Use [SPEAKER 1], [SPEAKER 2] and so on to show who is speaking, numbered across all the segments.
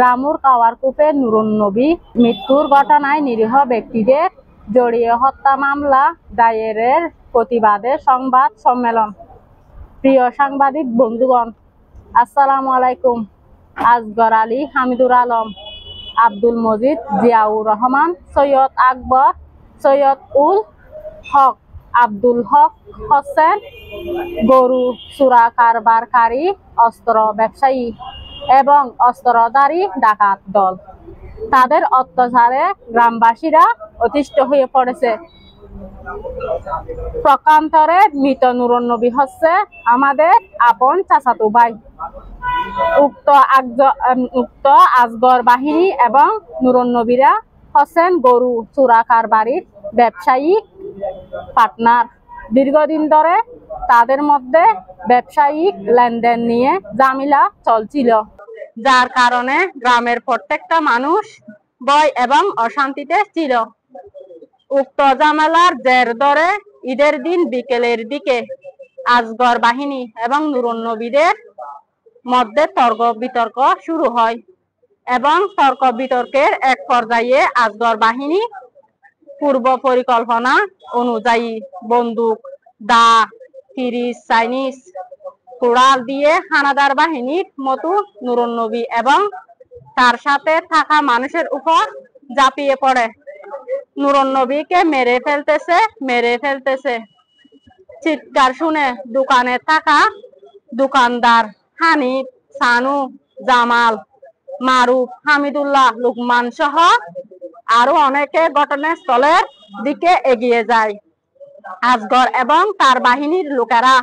[SPEAKER 1] রামুর কাওয়ারকূপে নুরুন নবী মৃত্যুর ঘটনায় নিরীহ ব্যক্তিদের জড়িয়ে হত্যা মামলা দায়েরের প্রতিবাদে সংবাদ সম্মেলন। প্রিয় সাংবাদিক বন্ধুগণ, আসসালামু আলাইকুম। আসগর আলী, হামিদুর আলম, আব্দুল মজিদ, জিয়াউর রহমান, সৈয়দ আকবর, সৈয়দ উল হক, আব্দুল হক হোসেন গরু চোরা কারবারকারী, অস্ত্র ব্যবসায়ী এবং অস্ত্রধারী ডাকাত দল। তাদের অত্যাচারে গ্রামবাসীরা অতিষ্ঠ হয়ে পড়েছে। প্রকান্তরে মৃত নুরুন নবী হচ্ছে আমাদের আপন চাচাতো ভাই। উক্ত আসগর বাহিনী এবং নুরুন নবীরা হচ্ছেন গরু চোরা কারবারির ব্যবসায়িক পার্টনার। দীর্ঘদিন ধরে তাদের মধ্যে ব্যবসায়িক লেনদেন নিয়ে ঝামেলা চলছিল, যার কারণে গ্রামের প্রত্যেকটা মানুষ ভয় এবং অশান্তিতে ছিল। উক্ত ঝামেলার জের ধরে ঈদের দিন বিকেলের দিকে আসগর বাহিনী এবং নুরুন নবীদের মধ্যে তর্ক বিতর্ক শুরু হয় এবং তর্ক বিতর্কের এক পর্যায়ে আসগর বাহিনী পূর্ব পরিকল্পনা অনুযায়ী বন্দুক, দা, তিরিশ, চাইনিজ কুড়াল দিয়ে হানাদার বাহিনীর মতো নুরুন নবী এবং তার সাথে থাকা মানুষের উপর ঝাঁপিয়ে পড়ে। নুরুন নবীকে মেরে ফেলতেছে। চিৎকার শুনে দোকানে থাকা দোকানদার হানিফ, সানু, জামাল, মারুফ, হামিদুল্লাহ, লুকমান সহ আরো অনেকে ঘটনাস্থলের দিকে এগিয়ে যায়। আসগর এবং তার বাহিনীর লোকেরা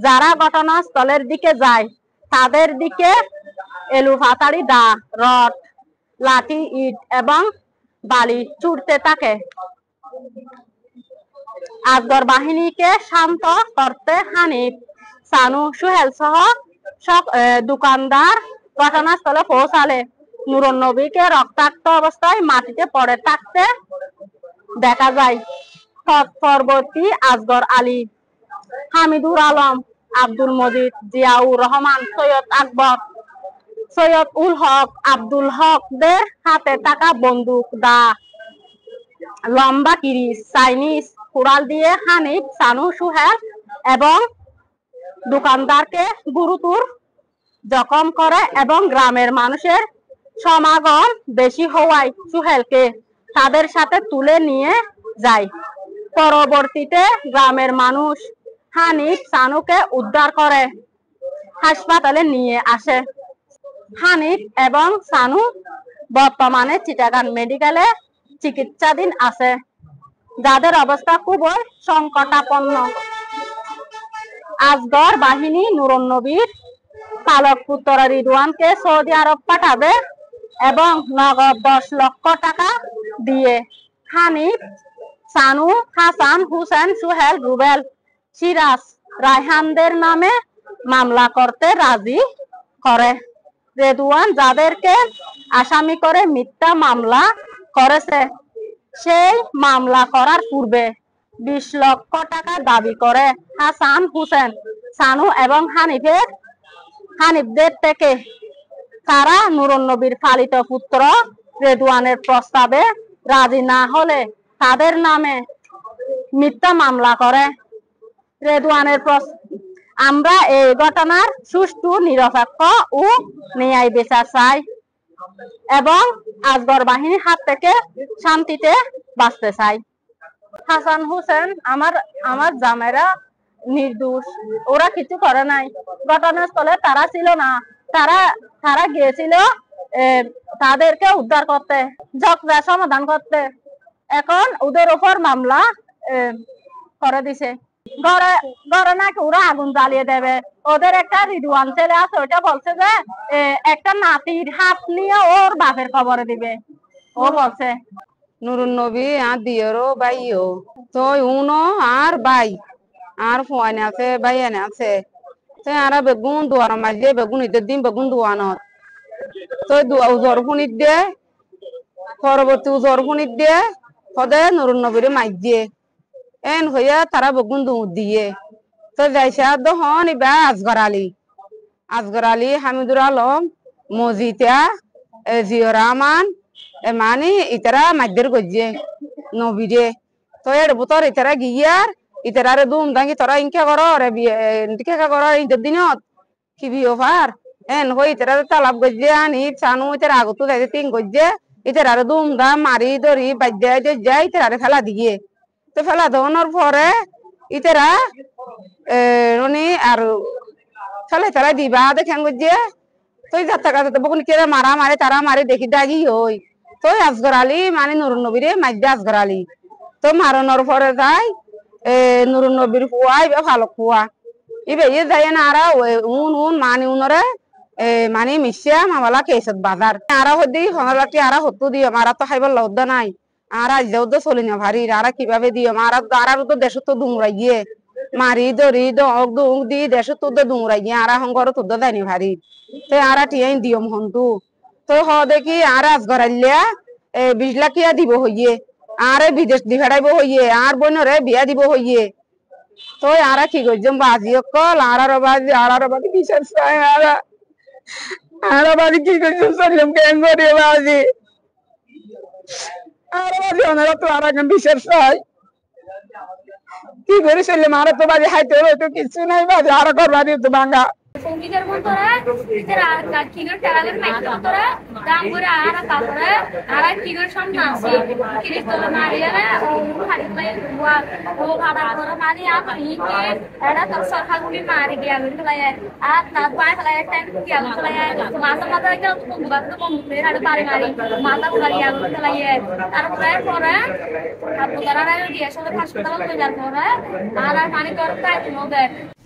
[SPEAKER 1] যারা ঘটনাস্থলের দিকে যায় তাদের দিকে এলোপাতাড়ি দা, রড, লাঠি, ইট এবং বালি ছুড়তে থাকে। আসগর বাহিনীকে শান্ত করতে হানিফ, সানু, সোহেল সহ দোকানদার ঘটনাস্থলে পৌঁছালে নুরুন নবীকে রক্তাক্ত অবস্থায় মাটিতে পড়ে থাকতে দেখা যায়। পরবর্তী আসগর আলী, হামিদুর আলম, আব্দুল মজিদ, জিয়াউর রহমান, সৈয়দ আকবর, সৈয়দ উল হক, আব্দুল হকদের হাতে থাকা বন্দুক, দা, লম্বা তিরিশ, চাইনিজ কুড়াল দিয়ে হানিফ, সানু, সোহেল এবং দোকানদারকে গুরুতর জখম করে এবং গ্রামের মানুষের সমাগম বেশি হওয়ায় সোহেলকে তাদের সাথে তুলে নিয়ে যায়। পরবর্তীতে গ্রামের মানুষ হানিফ, সানুকে উদ্ধার করে হাসপাতালে নিয়ে আসে। হানিফ এবং সানু বর্তমানে চিটাগাং মেডিকেলে চিকিৎসাধীন আছে, যাদের অবস্থা খুবই সংকটাপন্ন। আসগর বাহিনী নুরুন নবীর পালক পুত্র রিদওয়ানকে সৌদি আরব পাঠাবে এবং নগদ 10 লক্ষ টাকা দিয়ে হানিফ, সানু, হাসান, হুসেন, সোহেল, রুবেল, সিরাজ, রায়হানদের নামে মামলা করতে রাজি করে। রেদওয়ান যাদেরকে আসামি করে মিথ্যা মামলা করেছে, সেই মামলা করার পূর্বে 20 লক্ষ টাকা দাবি করে হাসান, হুসেন, সানু এবং হানিফদের থেকে। তারা নুরুন নবীর পালিত পুত্র রেদওয়ানের প্রস্তাবে রাজি না হলে তাদের নামে মিথ্যা মামলা করে। রেদওয়ানের আমরা এই ঘটনার সুষ্ঠু, নিরপেক্ষ ও ন্যায় বিচার চাই এবং আসগর বাহিনীর হাত থেকে শান্তিতে বাঁচতে চাই। হাসান, হুসেন আমার জামাইরা নির্দোষ, ওরা কিছু করে নাই। ঘটনাস্থলে তারা ছিল না, তারা গিয়েছিল তাদেরকে উদ্ধার করতে, ঝগড়া সমাধান করতে। এখন ওদের উপর মামলা করে দিছে। ঘরে নাকি ওরা আগুন জ্বালিয়ে দেবে। ওদের একটা রিদওয়ান ছেলে আছে, ওইটা বলছে যে একটা নাতির হাত নিয়ে ওর বাপের কবরে দিবে। ও বলছে
[SPEAKER 2] নুরুন নবী আর দিয়েরও বাইও তো উনো আর বাই আর ফুয়ানে আছে বাইয়ানে আছে তো আর বেগুন দুয়ার মাঝে বেগুন ঈদের দিন বেগুন দুয়ানত তো উজর ফুনিত দিয়ে পরবর্তী উজর ফুনিত দিয়ে সদে নুরুন নবীরে মাইক দিয়ে এন হইয়া তারা বেগুন দিয়ে তো যাইসা দহন ইবা আসগর আলী, হামিদুর আলম, মজিতা জিও রহমান মানে ইতারা মাদ্দের গজ্জে নবীরে তো এর বুতর ইতারা গিয়ার ইতারারে দুম দাঙ্গি তোরা ইনকে করো রে ইনকে করো ঈদের দিনত কি বিও ফার এন হই ইতারা তালাব গজ্জে আনি চানু ইতারা আগতো যাইতে তিন গজ্জে ইতারারে দুম দাম মারি ধরি বাজ্যায় যাই ইতারারে ফেলা দিয়ে তো ফেলা দেওয়ানোর পরে ইতারা রনি আর ফেলে তারা দিবা দেখেন গজ্জে তুই যাত্রা কাছে বকুন কেরা মারা মারে তারা মারে দেখি দাগি হই তো আসগর আলী মানে নুরুন নবীরে মাইদা আসগর আলী তো মারানোর পরে যাই নুরুন নবীর ফুয়া ইবে ভালো ফুয়া ইবে ইয়ে যাই না আরা উন মানে উনরে মানে মিশিয়া মামালা কেসত বাজার আরা হদি হনালাটি আরা হতো দিও মারা তো খাইবার লদ্দা নাই আর আজ তো চলি না ভারী আরা কিভাবে দিও মারা আরার তো দেশ তো দুমরাই গিয়ে মারি ধরি দক দুং দি দেশ তো দুমরাই গিয়ে আরা হঙ্গর তো দেয়নি ভারী তো আরা টিয়াই দিও মহন্তু তো হ দেখি আর আসগর আলিয়া 20 লাখ টিয়া দিব হইয়ে আরে বিদেশ দি ফেরাইব হইয়ে আর বোনরে বিয়া দিব হইয়ে তো আরা কি করছম বাজি অকল আরার বাজি কিসের চাই আরা বাজি কি করছম সরিম কেন করে বাজি আরা বাজি ওনারা তো আরা কেন বিশেষ চাই কি করে চললে মারা তো বাজি হাইতে হইতো কিছু নাই বাজি আরা কর বাজি তো ভাঙা
[SPEAKER 3] সঙ্গীতের মন্তরা ইতারা কিগর টাগালের মাইতরা দাম করে আরা কাপড়ে আরা কিগর সব নাসি কিরিস্তর মারিয়ারে ও হারিলাই ওয়া ও ভাড়া করে মারি আপনি কে এরা তো সরকার গুলি মারি গিয়া গলাই আর না পায় গলাই টাইম গিয়া গলাই মাথা মাথা একটা বুবাক তো মুখে আর পারে মারি মাথা গলিয়া গলাই তারপরে পরে আপনারা গিয়া সব হাসপাতালে কই যার পরে আর পানি করতে আইতো